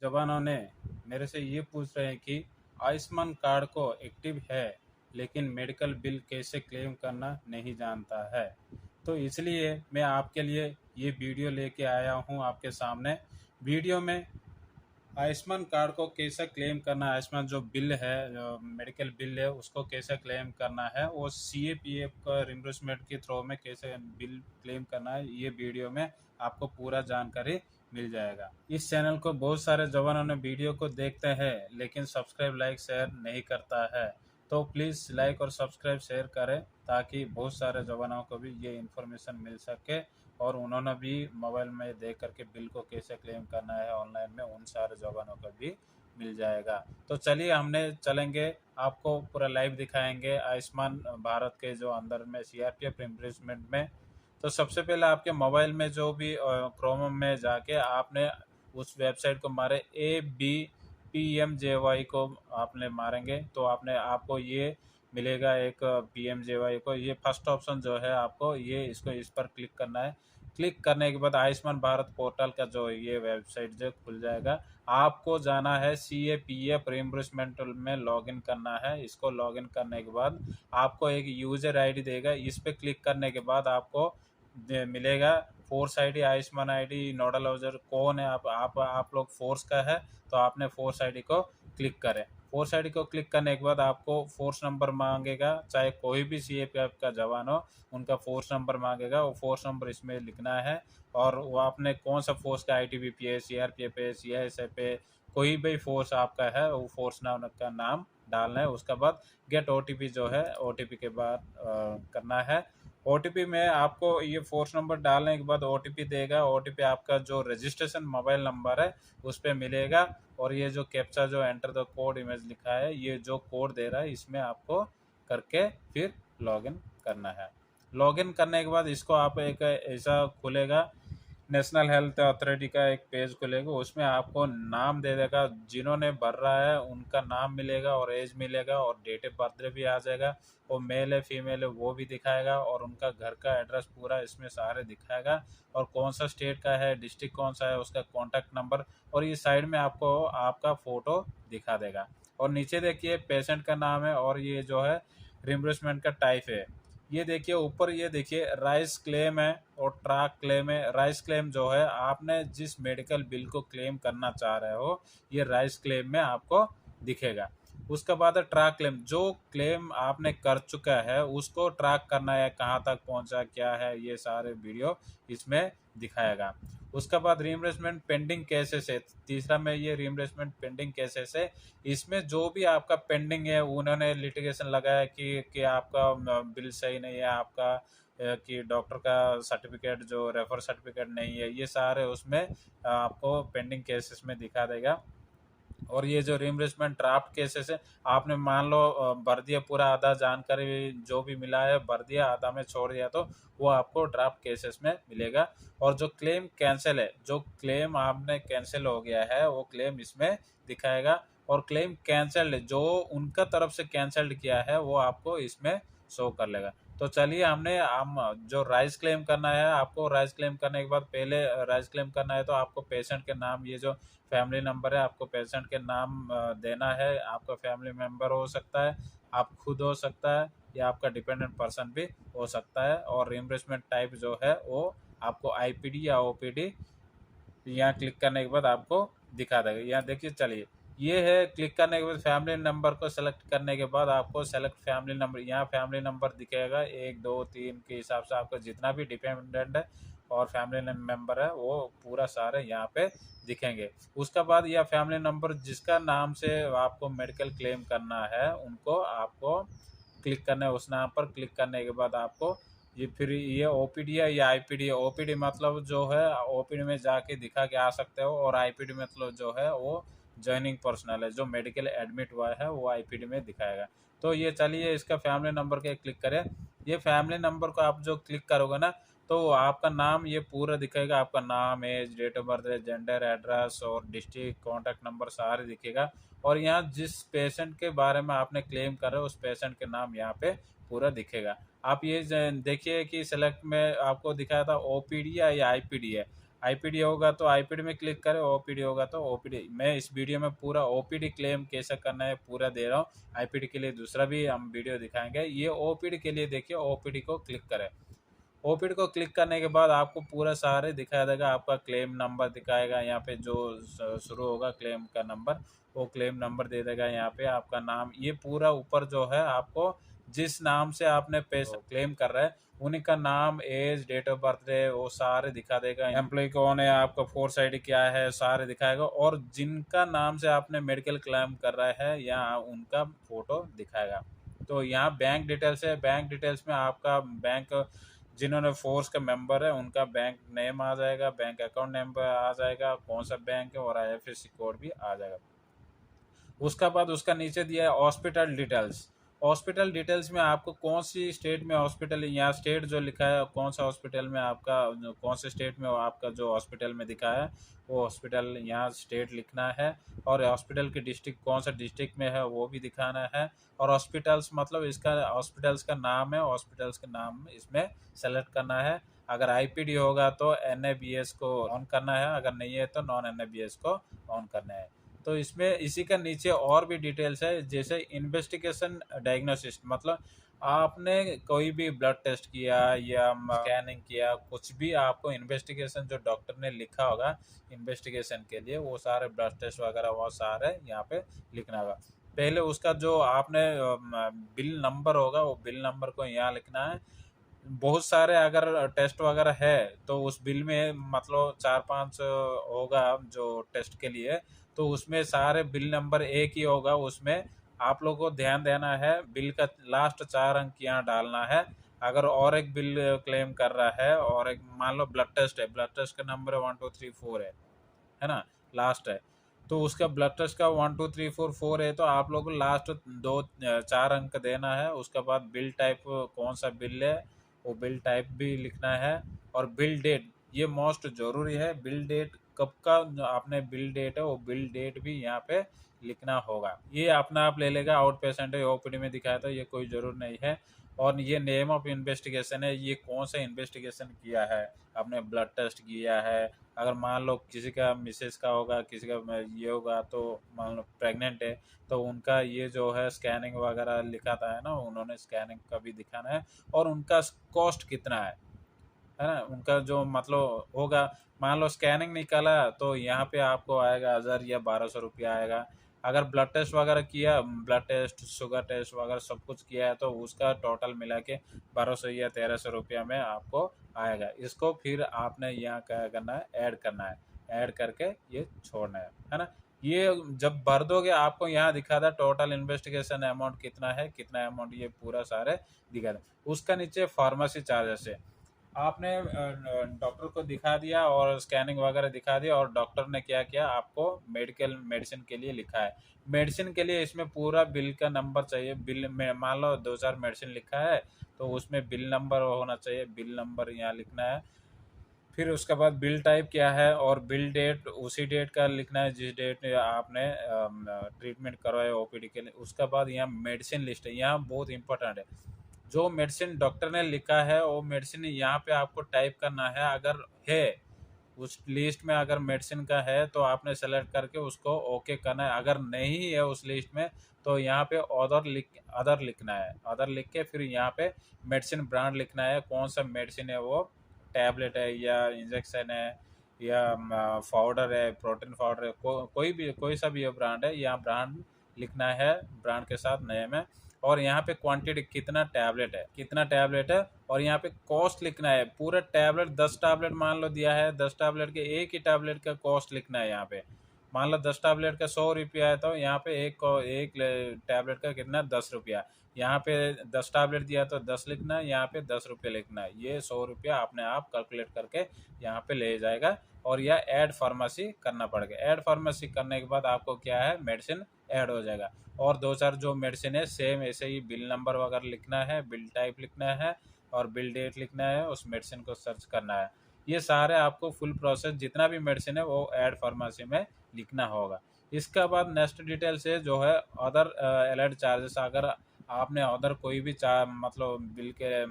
जवानों ने मेरे से ये पूछ रहे हैं कि आयुष्मान कार्ड को एक्टिव है लेकिन मेडिकल बिल कैसे क्लेम करना नहीं जानता है। तो इसलिए मैं आपके लिए ये वीडियो लेके आया हूँ आपके सामने। वीडियो में आयुष्मान कार्ड को कैसे क्लेम करना है, आयुष्मान जो बिल है, जो मेडिकल बिल है, उसको कैसे क्लेम करना है, वो CAPF का रिम्बर्समेंट के थ्रू में कैसे बिल क्लेम करना है, ये वीडियो में आपको पूरा जानकारी मिल जाएगा। इस चैनल को बहुत सारे जवानों ने वीडियो को देखते हैं लेकिन सब्सक्राइब लाइक शेयर नहीं करता है। तो प्लीज़ लाइक और सब्सक्राइब शेयर करें ताकि बहुत सारे जवानों को भी ये इन्फॉर्मेशन मिल सके और उन्होंने भी मोबाइल में देख करके बिल को कैसे क्लेम करना है ऑनलाइन में उन सारे जवानों को भी मिल जाएगा। तो चलिए हमने चलेंगे, आपको पूरा लाइव दिखाएंगे आयुष्मान भारत के जो अंदर में CRPF रिम्बर्समेंट में। तो सबसे पहले आपके मोबाइल में जो भी क्रोम में जाके आपने उस वेबसाइट को मारे ABPMJY को आपने मारेंगे तो आपने आपको ये मिलेगा एक PMJY को। ये फर्स्ट ऑप्शन जो है आपको ये इसको इस पर क्लिक करना है। क्लिक करने के बाद आयुष्मान भारत पोर्टल का जो ये वेबसाइट जो खुल जाएगा। आपको जाना है CAPF रिम्बर्समेंट में लॉगिन करना है। इसको लॉगिन करने के बाद आपको एक यूजर ID देगा। इस पर क्लिक करने के बाद आपको मिलेगा force ID, Ayushman ID, nodal user कौन है, आप लोग फोर्स का है तो आपने फोर्स ID को क्लिक करें। फोर्स ID को क्लिक करने के बाद आपको फोर्स नंबर मांगेगा, चाहे कोई भी CAPF का जवान हो उनका फोर्स नंबर मांगेगा, वो फोर्स नंबर इसमें लिखना है। और वो आपने कौन सा फोर्स का ITBP है, CRPF है, CISF है, कोई भी फोर्स आपका है वो फोर्स नाम का नाम डालना है। उसके बाद गेट OTP जो है OTP के बाद करना है। OTP में आपको ये फोर्स नंबर डालने के बाद OTP देगा। OTP आपका जो रजिस्ट्रेशन मोबाइल नंबर है उस पर मिलेगा। और ये जो कैप्चा जो एंटर द कोड इमेज लिखा है, ये जो कोड दे रहा है इसमें आपको करके फिर लॉगिन करना है। लॉगिन करने के बाद इसको आप एक ऐसा खुलेगा, नेशनल हेल्थ अथॉरिटी का एक पेज खुलेगा, उसमें आपको नाम दे देगा, जिन्होंने भर रहा है उनका नाम मिलेगा और एज मिलेगा और डेट ऑफ बर्थडे भी आ जाएगा। वो मेल है फीमेल है वो भी दिखाएगा और उनका घर का एड्रेस पूरा इसमें सारे दिखाएगा। और कौन सा स्टेट का है, डिस्ट्रिक्ट कौन सा है, उसका कॉन्टैक्ट नंबर, और ये साइड में आपको आपका फ़ोटो दिखा देगा। और नीचे देखिए पेशेंट का नाम है और ये जो है रिम्बर्समेंट का टाइप है। ये देखिए ऊपर, ये देखिए राइस क्लेम है और ट्रैक क्लेम है। राइस क्लेम जो है आपने जिस मेडिकल बिल को क्लेम करना चाह रहे हो ये राइस क्लेम में आपको दिखेगा। उसके बाद है ट्रैक क्लेम, जो क्लेम आपने कर चुका है उसको ट्रैक करना है, कहाँ तक पहुँचा क्या है, ये सारे वीडियो इसमें दिखाएगा। उसके बाद रिइंबर्समेंट पेंडिंग केसेस है, तीसरा में ये रिइंबर्समेंट पेंडिंग केसेस है। इसमें जो भी आपका पेंडिंग है, उन्होंने लिटिगेशन लगाया कि आपका बिल सही नहीं है, आपका कि डॉक्टर का सर्टिफिकेट जो रेफर सर्टिफिकेट नहीं है, ये सारे उसमें आपको पेंडिंग केसेस में दिखा देगा। और ये जो रिइंबर्समेंट ड्राफ्ट केसेस है, आपने मान लो भर दिया पूरा, आधा जानकारी जो भी मिला है भर दिया, आधा में छोड़ दिया, तो वो आपको ड्राफ्ट केसेस में मिलेगा। और जो क्लेम कैंसिल है, जो क्लेम आपने कैंसिल हो गया है वो क्लेम इसमें दिखाएगा। और क्लेम कैंसल्ड जो उनका तरफ से कैंसल्ड किया है वो आपको इसमें शो कर लेगा। तो चलिए हम जो राइस क्लेम करना है, आपको राइस क्लेम करने के बाद पहले राइस क्लेम करना है तो आपको पेशेंट के नाम, ये जो फैमिली नंबर है आपको पेशेंट के नाम देना है। आपका फैमिली मेंबर हो सकता है, आप खुद हो सकता है, या आपका डिपेंडेंट पर्सन भी हो सकता है। और रिइंबर्समेंट टाइप जो है वो आपको IPD या OPD यहाँ क्लिक करने के बाद आपको दिखा देगा। यहाँ देखिए, चलिए ये है, क्लिक करने के बाद फैमिली नंबर को सेलेक्ट करने के बाद आपको सेलेक्ट फैमिली नंबर, यहाँ फैमिली नंबर दिखेगा 1 2 3 के हिसाब से आपका जितना भी डिपेंडेंट है और फैमिली मेंबर है वो पूरा सारे यहाँ पे दिखेंगे। उसके बाद यह फैमिली नंबर जिसका नाम से आपको मेडिकल क्लेम करना है उनको आपको क्लिक करना है। उस नाम पर क्लिक करने के बाद आपको ये फिर ये OPD है या IPD है। OPD मतलब जो है OPD में जाके दिखा के आ सकते हो, और IPD मतलब जो है वो जॉइनिंग पर्सनल है, जो मेडिकल एडमिट हुआ है वो IPD में दिखाएगा। तो ये चलिए इसका फैमिली नंबर के क्लिक करें। ये फैमिली नंबर को आप जो क्लिक करोगे ना तो आपका नाम ये पूरा दिखेगा, आपका नाम, age, date of birth, gender, address और डिस्ट्रिक्ट, कॉन्टैक्ट नंबर सारे दिखेगा। और यहाँ जिस पेशेंट के बारे में आपने क्लेम कर रहे हो उस पेशेंट के नाम यहाँ पे पूरा दिखेगा। आप ये देखिए कि सेलेक्ट में आपको दिखाया था OPD या IPD है। आईपीडी होगा तो आईपीडी में क्लिक करें, ओपीडी होगा तो ओपीडी। मैं इस वीडियो में पूरा ओपीडी क्लेम कैसे करना है पूरा दे रहा हूँ। आईपीडी के लिए दूसरा भी हम वीडियो दिखाएंगे। ये ओपीडी के लिए देखिए, ओपीडी को क्लिक करें। ओपीडी को क्लिक करने के बाद आपको पूरा सारे दिखाया देगा, आपका क्लेम नंबर दिखाएगा यहाँ पे, जो शुरू होगा क्लेम का नंबर, वो क्लेम नंबर दे देगा यहाँ पे। आपका नाम, ये पूरा ऊपर जो है आपको जिस नाम से आपने पैसा क्लेम कर रहे हैं उन्हीं का नाम, एज, डेट ऑफ बर्थडे, वो सारे दिखा देगा। एम्प्लॉय कौन है, आपका फोर्स आईडी क्या है, सारे दिखाएगा। और जिनका नाम से आपने मेडिकल क्लेम कर रहा है यहाँ उनका फोटो दिखाएगा। तो यहाँ बैंक डिटेल्स है, बैंक डिटेल्स में आपका बैंक, जिन्होंने फोर्स का मेंबर है उनका बैंक नेम आ जाएगा, बैंक अकाउंट नंबर आ जाएगा, कौन सा बैंक है, और आईएफएससी कोड भी आ जाएगा। उसका बाद उसका नीचे दिया है हॉस्पिटल डिटेल्स। हॉस्पिटल डिटेल्स में आपको कौन सी स्टेट में हॉस्पिटल है, यहाँ स्टेट जो लिखा है कौन सा हॉस्पिटल में आपका, कौन से स्टेट में आपका जो हॉस्पिटल में दिखा है वो हॉस्पिटल यहाँ स्टेट लिखना है। और हॉस्पिटल की डिस्ट्रिक्ट कौन सा डिस्ट्रिक्ट में है वो भी दिखाना है। और हॉस्पिटल्स मतलब इसका हॉस्पिटल्स का नाम है, हॉस्पिटल्स का नाम इसमें सेलेक्ट करना है। अगर आईपीडी होगा तो एनएबीएस को ऑन करना है, अगर नहीं है तो नॉन एनएबीएस को ऑन करना है। तो इसमें इसी का नीचे और भी डिटेल्स है, जैसे इन्वेस्टिगेशन डायग्नोसिस, मतलब आपने कोई भी ब्लड टेस्ट किया या स्कैनिंग किया, कुछ भी आपको इन्वेस्टिगेशन जो डॉक्टर ने लिखा होगा इन्वेस्टिगेशन के लिए, वो सारे ब्लड टेस्ट वगैरह वो सारे यहाँ पे लिखना होगा। पहले उसका जो आपने बिल नंबर होगा वो बिल नंबर को यहाँ लिखना है। बहुत सारे अगर टेस्ट वगैरह है तो उस बिल में मतलब 4-5 होगा जो टेस्ट के लिए, तो उसमें सारे बिल नंबर एक ही होगा। उसमें आप लोगों को ध्यान देना है, बिल का लास्ट 4 अंक यहाँ डालना है। अगर और एक बिल क्लेम कर रहा है और एक मान लो ब्लड टेस्ट है, ब्लड टेस्ट का नंबर 1 2 3 4 है ना, लास्ट है, तो उसका ब्लड टेस्ट का 1 2 3 4 4 है, तो आप लोग को लास्ट 4 अंक देना है। उसके बाद बिल टाइप कौन सा बिल है वो बिल टाइप भी लिखना है। और बिल डेट, ये मोस्ट ज़रूरी है, बिल डेट कब का जो आपने बिल डेट है वो बिल डेट भी यहाँ पे लिखना होगा। ये अपना आप ले लेगा, आउट पेशेंट है ओपीडी में दिखाया तो ये कोई ज़रूर नहीं है। और ये नेम ऑफ इन्वेस्टिगेशन है, ये कौन सा इन्वेस्टिगेशन किया है, आपने ब्लड टेस्ट किया है। अगर मान लो किसी का मिसेस का होगा, किसी का ये होगा, तो मान लो प्रेग्नेंट है तो उनका ये जो है स्कैनिंग वगैरह लिखा था है ना, उन्होंने स्कैनिंग का भी दिखाना है। और उनका कॉस्ट कितना है ना, उनका जो मतलब होगा। मान लो स्कैनिंग निकाला तो यहाँ पे आपको आएगा 1000 या 1200 रुपया आएगा। अगर ब्लड टेस्ट वगैरह किया, ब्लड टेस्ट, शुगर टेस्ट वगैरह सब कुछ किया है तो उसका टोटल मिला के 1200 या 1300 रुपया में आपको आएगा। इसको फिर आपने यहाँ क्या करना है, ऐड करना है, ऐड करके ये छोड़ना है ना। ये जब भर दोगे आपको यहाँ दिखा था टोटल इन्वेस्टिगेशन अमाउंट कितना है, कितना अमाउंट, ये पूरा सारे दिखा था। उसका नीचे फार्मेसी चार्जेस है, आपने डॉक्टर को दिखा दिया और स्कैनिंग वगैरह दिखा दिया और डॉक्टर ने क्या किया, आपको मेडिकल मेडिसिन के लिए लिखा है। मेडिसिन के लिए इसमें पूरा बिल का नंबर चाहिए। बिल में मान लो 2-4 मेडिसिन लिखा है तो उसमें बिल नंबर होना चाहिए, बिल नंबर यहाँ लिखना है। फिर उसके बाद बिल टाइप क्या है और बिल डेट उसी डेट का लिखना है जिस डेट आपने ट्रीटमेंट करवाया ओपीडी के लिए। उसके बाद यहाँ मेडिसिन लिस्ट है, यहाँ बहुत इंपॉर्टेंट है। जो मेडिसिन डॉक्टर ने लिखा है वो मेडिसिन यहाँ पे आपको टाइप करना है। अगर है उस लिस्ट में, अगर मेडिसिन का है तो आपने सेलेक्ट करके उसको ओके करना है। अगर नहीं है उस लिस्ट में तो यहाँ पे अदर लिखना है, अदर लिख के फिर यहाँ पे मेडिसिन ब्रांड लिखना है, कौन सा मेडिसिन है, वो टैबलेट है या इंजेक्शन है या पाउडर है, प्रोटीन पाउडर है, कोई सा भी ब्रांड है, यहाँ ब्रांड लिखना है, ब्रांड के साथ नेम है। और यहाँ पे क्वांटिटी कितना टैबलेट है, कितना टैबलेट है, और यहाँ पे कॉस्ट लिखना है। पूरा टैबलेट 10 टैबलेट मान लो दिया है, 10 टैबलेट के एक ही टैबलेट का कॉस्ट लिखना है। यहाँ पे मान लो 10 टैबलेट का 100 रुपया है तो यहाँ पे एक टैबलेट का कितना, 10 रुपया। यहाँ पे 10 टैबलेट दिया तो 10 लिखना है, यहाँ पे 10 रुपये लिखना है। ये 100 रुपया अपने आप कैलकुलेट करके यहाँ पे ले जाएगा। और यह ऐड फार्मेसी करना पड़ेगा। ऐड फार्मेसी करने के बाद आपको क्या है, मेडिसिन ऐड हो जाएगा। और 2-4 जो मेडिसिन है सेम ऐसे ही बिल नंबर वगैरह लिखना है, बिल टाइप लिखना है और बिल डेट लिखना है, उस मेडिसिन को सर्च करना है। ये सारे आपको फुल प्रोसेस जितना भी मेडिसिन है वो ऐड फार्मेसी में लिखना होगा। इसके बाद नेक्स्ट डिटेल से जो है अदर एलाइड चार्जेस, अगर आपने अदर कोई भी मतलब बिल के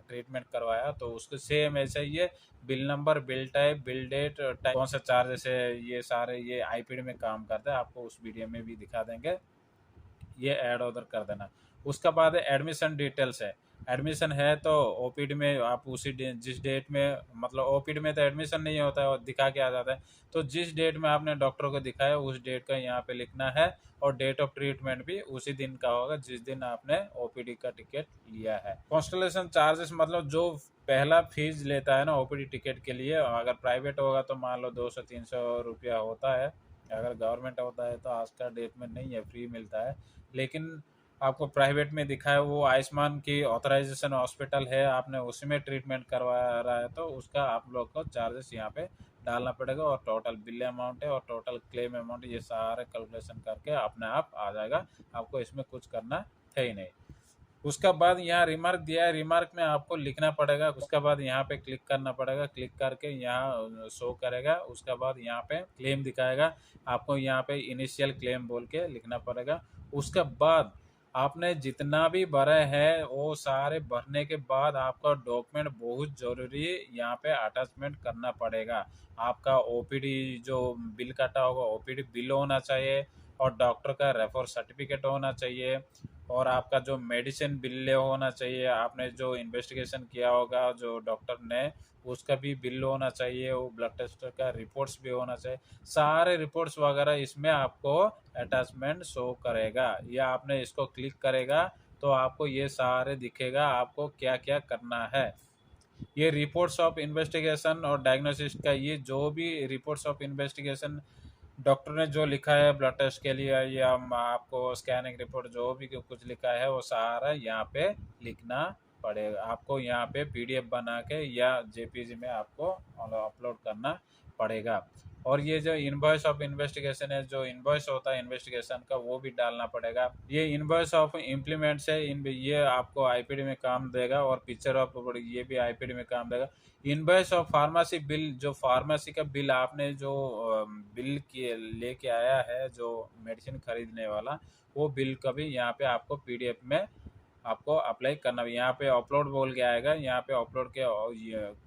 ट्रीटमेंट करवाया तो उसको सेम ऐसे ही है, bill number, bill type, bill date, कौन सा चार्जेस है, ये सारे ये आईपीडी में काम करते हैं। आपको उस वीडियो में भी दिखा देंगे, ये ऐड उधर कर देना। उसका बाद एडमिशन डिटेल्स है। एडमिशन है तो ओपीडी में आप जिस डेट में, मतलब ओपीडी में तो एडमिशन नहीं होता है और दिखा के आ जाता है, तो जिस डेट में आपने डॉक्टर को दिखाया उस डेट का यहाँ पे लिखना है, और डेट ऑफ ट्रीटमेंट भी उसी दिन का होगा जिस दिन आपने ओपीडी का टिकट लिया है। कंसल्टेशन चार्जेस मतलब जो पहला फीस लेता है ना ओपीडी टिकट के लिए, अगर प्राइवेट होगा तो मान लो 200-300 रुपया होता है, अगर गवर्नमेंट होता है तो आज का डेट में नहीं है, फ्री मिलता है। लेकिन आपको प्राइवेट में दिखा है वो आयुष्मान की ऑथराइजेशन हॉस्पिटल है, आपने उसी में ट्रीटमेंट करवा रहा है तो उसका आप लोग को चार्जेस यहाँ पे डालना पड़ेगा, और टोटल बिल अमाउंट है और टोटल क्लेम अमाउंट, ये सारे कैलकुलेशन करके अपने आप आ जाएगा, आपको इसमें कुछ करना है ही नहीं। उसका बाद यहाँ रिमार्क दिया है, रिमार्क में आपको लिखना पड़ेगा। उसका बाद यहाँ पे क्लिक करना पड़ेगा, क्लिक करके यहाँ शो करेगा। उसका बाद यहाँ पे क्लेम दिखाएगा, आपको यहाँ पे इनिशियल क्लेम बोल के लिखना पड़ेगा। उसके बाद आपने जितना भी भरे है वो सारे भरने के बाद आपका डॉक्यूमेंट बहुत ज़रूरी यहाँ पे अटैचमेंट करना पड़ेगा। आपका ओपीडी जो बिल कटा होगा ओपीडी बिल होना चाहिए, और डॉक्टर का रेफर सर्टिफिकेट होना चाहिए, और आपका जो मेडिसिन बिल होना चाहिए, आपने जो इन्वेस्टिगेशन किया होगा जो डॉक्टर ने उसका भी बिल होना चाहिए, वो ब्लड टेस्ट का रिपोर्ट्स भी होना चाहिए। सारे रिपोर्ट्स वगैरह इसमें आपको अटैचमेंट शो करेगा, या आपने इसको क्लिक करेगा तो आपको ये सारे दिखेगा आपको क्या क्या करना है। ये रिपोर्ट्स ऑफ इन्वेस्टिगेशन और डायग्नोसिस का, ये जो भी रिपोर्ट्स ऑफ इन्वेस्टिगेशन डॉक्टर ने जो लिखा है ब्लड टेस्ट के लिए, या आपको स्कैनिंग रिपोर्ट जो भी कुछ लिखा है वो सारा यहाँ पे लिखना पड़ेगा। आपको यहाँ पे पीडीएफ बना के या जेपीजी में आपको अपलोड करना पड़ेगा। और ये जो इनवॉइस ऑफ इन्वेस्टिगेशन है, जो इनवॉइस होता है इन्वेस्टिगेशन का, वो भी डालना पड़ेगा। ये इनवॉइस ऑफ इम्प्लीमेंट से ये आपको आईपीडी में काम देगा, और पिक्चर ऑफ ये भी आईपीडी में काम देगा। इनवॉइस ऑफ फार्मेसी बिल, जो फार्मेसी का बिल आपने जो बिल लेके आया है जो मेडिसिन खरीदने वाला, वो बिल का भी यहाँ पे आपको पीडीएफ में आपको अप्लाई करना। यहाँ पे अपलोड बोल के आएगा, यहाँ पे अपलोड के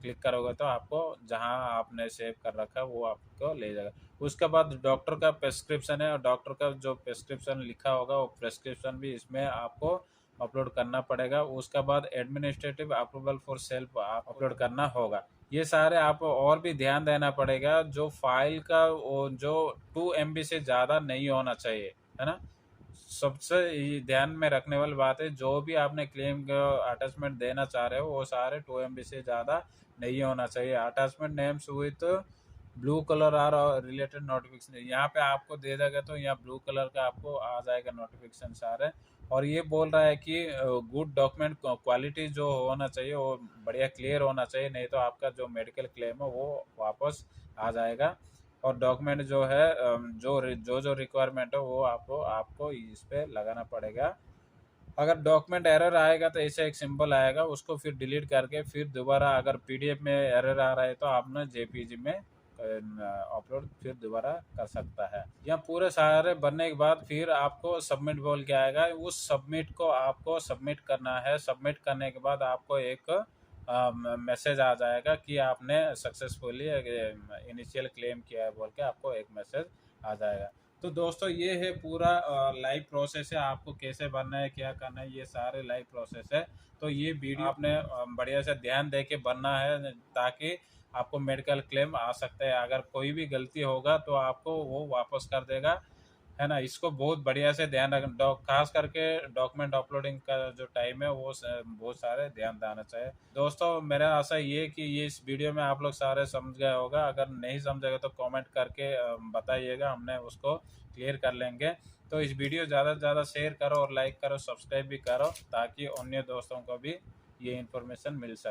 क्लिक करोगे तो आपको जहाँ आपने सेव कर रखा है वो आपको ले जाएगा। उसके बाद डॉक्टर का प्रेस्क्रिप्शन है, और डॉक्टर का जो प्रेस्क्रिप्शन लिखा होगा वो प्रेस्क्रिप्शन भी इसमें आपको अपलोड करना पड़ेगा। उसके बाद administrative approval for self upload करना होगा। ये सारे आपको और भी ध्यान देना पड़ेगा, जो फाइल का वो जो 2 MB से ज़्यादा नहीं होना चाहिए, है ना। सबसे ध्यान में रखने वाली बात है, जो भी आपने क्लेम का अटैचमेंट देना चाह रहे हो वो सारे 2 MB से ज़्यादा नहीं होना चाहिए। Attachment names with blue colour are related notification, यहाँ पे आपको दे देगा तो यहाँ ब्लू कलर का आपको आ जाएगा नोटिफिकेशन सारे। और ये बोल रहा है कि गुड डॉक्यूमेंट क्वालिटी जो होना चाहिए वो बढ़िया क्लियर होना चाहिए, नहीं तो आपका जो मेडिकल क्लेम है वो वापस आ जाएगा। और डॉक्यूमेंट जो है जो रिक्वायरमेंट है वो आपको इस पे लगाना पड़ेगा। अगर डॉक्यूमेंट एरर आएगा तो ऐसे एक सिंबल आएगा, उसको फिर डिलीट करके फिर दोबारा, अगर पीडीएफ में एरर आ रहा है तो आपने जेपीजी में अपलोड फिर दोबारा कर सकता है। यहाँ पूरे सारे बनने के बाद फिर आपको सबमिट बोल के आएगा, उस सबमिट को आपको सबमिट करना है। सबमिट करने के बाद आपको एक मैसेज आ जाएगा कि आपने सक्सेसफुली इनिशियल क्लेम किया है बोल के आपको एक मैसेज आ जाएगा। तो दोस्तों ये है पूरा लाइव प्रोसेस है, आपको कैसे भरना है क्या करना है ये सारे लाइव प्रोसेस है। तो ये वीडियो आपने बढ़िया से ध्यान दे के भरना है, ताकि आपको मेडिकल क्लेम आ सकता है। अगर कोई भी गलती होगा तो आपको वो वापस कर देगा, है ना। इसको बहुत बढ़िया से ध्यान रखना, खास करके डॉक्यूमेंट अपलोडिंग का जो टाइम है वो बहुत सारे ध्यान देना चाहिए। दोस्तों मेरा आशा ये कि ये इस वीडियो में आप लोग सारे समझ गए होगा, अगर नहीं समझेगा तो कमेंट करके बताइएगा, हमने उसको क्लियर कर लेंगे। तो इस वीडियो ज़्यादा से ज़्यादा शेयर करो और लाइक करो, सब्सक्राइब भी करो, ताकि अन्य दोस्तों को भी ये इन्फॉर्मेशन मिल सके।